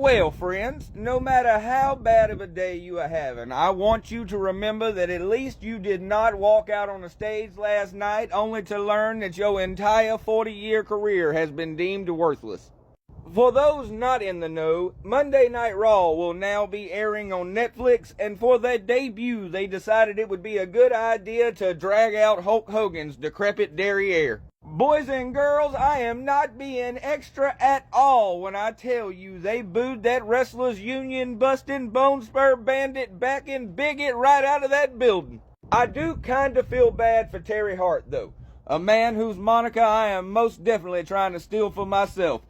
Well, friends, no matter how bad of a day you are having, I want you to remember that at least you did not walk out on the stage last night only to learn that your entire 40-year career has been deemed worthless. For those not in the know, Monday Night Raw will now be airing on Netflix, and for their debut, they decided it would be a good idea to drag out Hulk Hogan's decrepit derriere. Boys and girls, I am not being extra at all when I tell you they booed that Wrestlers Union busting, bone spur bandit, backing bigot right out of that building. I do kinda feel bad for Terry Hart, though. A man whose moniker I am most definitely trying to steal for myself.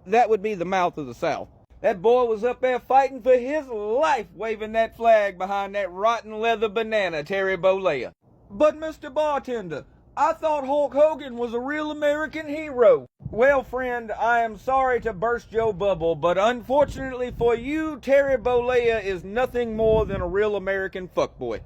That would be the Mouth of the South. That boy was up there fighting for his life, waving that flag behind that rotten leather banana, Terry Bollea. But Mr. Bartender, I thought Hulk Hogan was a real American hero. Well, friend, I am sorry to burst your bubble, but unfortunately for you, Terry Bollea is nothing more than a real American fuckboy.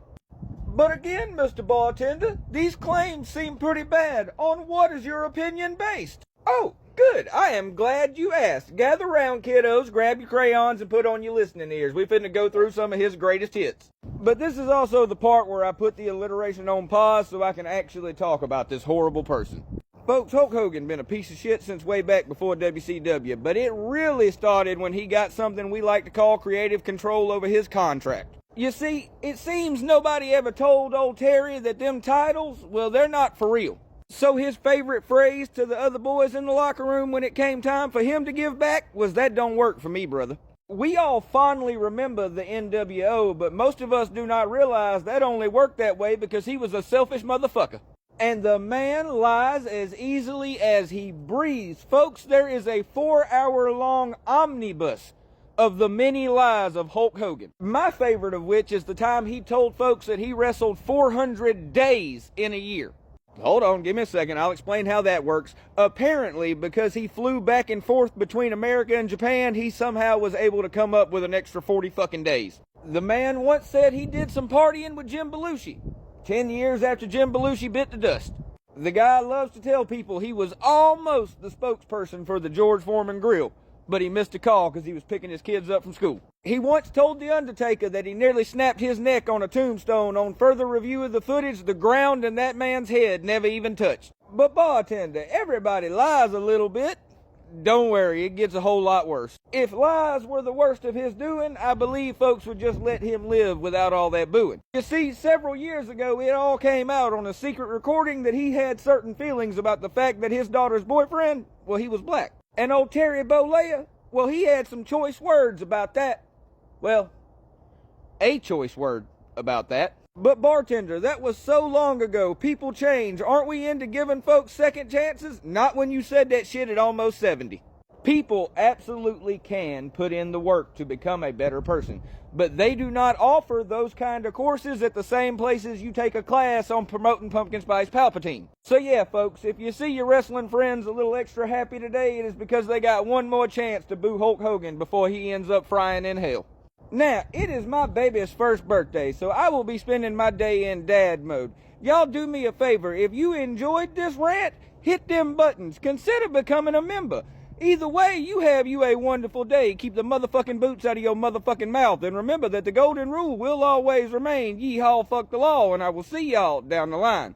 But again, Mr. Bartender, these claims seem pretty bad. On what is your opinion based? Oh, good. I am glad you asked. Gather round, kiddos, grab your crayons, and put on your listening ears. We finna go through some of his greatest hits. But this is also the part where I put the alliteration on pause so I can actually talk about this horrible person. Folks, Hulk Hogan been a piece of shit since way back before WCW, but it really started when he got something we like to call creative control over his contract. You see, it seems nobody ever told old Terry that them titles, well, they're not for real. So his favorite phrase to the other boys in the locker room when it came time for him to give back was, "That don't work for me, brother." We all fondly remember the NWO, but most of us do not realize that only worked that way because he was a selfish motherfucker. And the man lies as easily as he breathes. Folks, there is a 4-hour-long omnibus of the many lies of Hulk Hogan. My favorite of which is the time he told folks that he wrestled 400 days in a year. Hold on, give me a second. I'll explain how that works. Apparently, because he flew back and forth between America and Japan, he somehow was able to come up with an extra 40 fucking days. The man once said he did some partying with Jim Belushi, 10 years after Jim Belushi bit the dust. The guy loves to tell people he was almost the spokesperson for the George Foreman Grill, but he missed a call because he was picking his kids up from school. He once told The Undertaker that he nearly snapped his neck on a tombstone. On further review of the footage, the ground and that man's head never even touched. But bartender, everybody lies a little bit. Don't worry, it gets a whole lot worse. If lies were the worst of his doing, I believe folks would just let him live without all that booing. You see, several years ago, it all came out on a secret recording that he had certain feelings about the fact that his daughter's boyfriend, well, he was black. And old Terry Bollea, well, he had some choice words about that. Well, a choice word about that. But bartender, that was so long ago. People change. Aren't we into giving folks second chances? Not when you said that shit at almost 70. People absolutely can put in the work to become a better person, but they do not offer those kind of courses at the same places you take a class on promoting Pumpkin Spice Palpatine. So yeah, folks, if you see your wrestling friends a little extra happy today, it is because they got one more chance to boo Hulk Hogan before he ends up frying in hell. Now, it is my baby's first birthday, so I will be spending my day in dad mode. Y'all do me a favor. If you enjoyed this rant, hit them buttons. Consider becoming a member. Either way, you have you a wonderful day. Keep the motherfucking boots out of your motherfucking mouth. And remember that the golden rule will always remain, yeehaw, fuck the law, and I will see y'all down the line.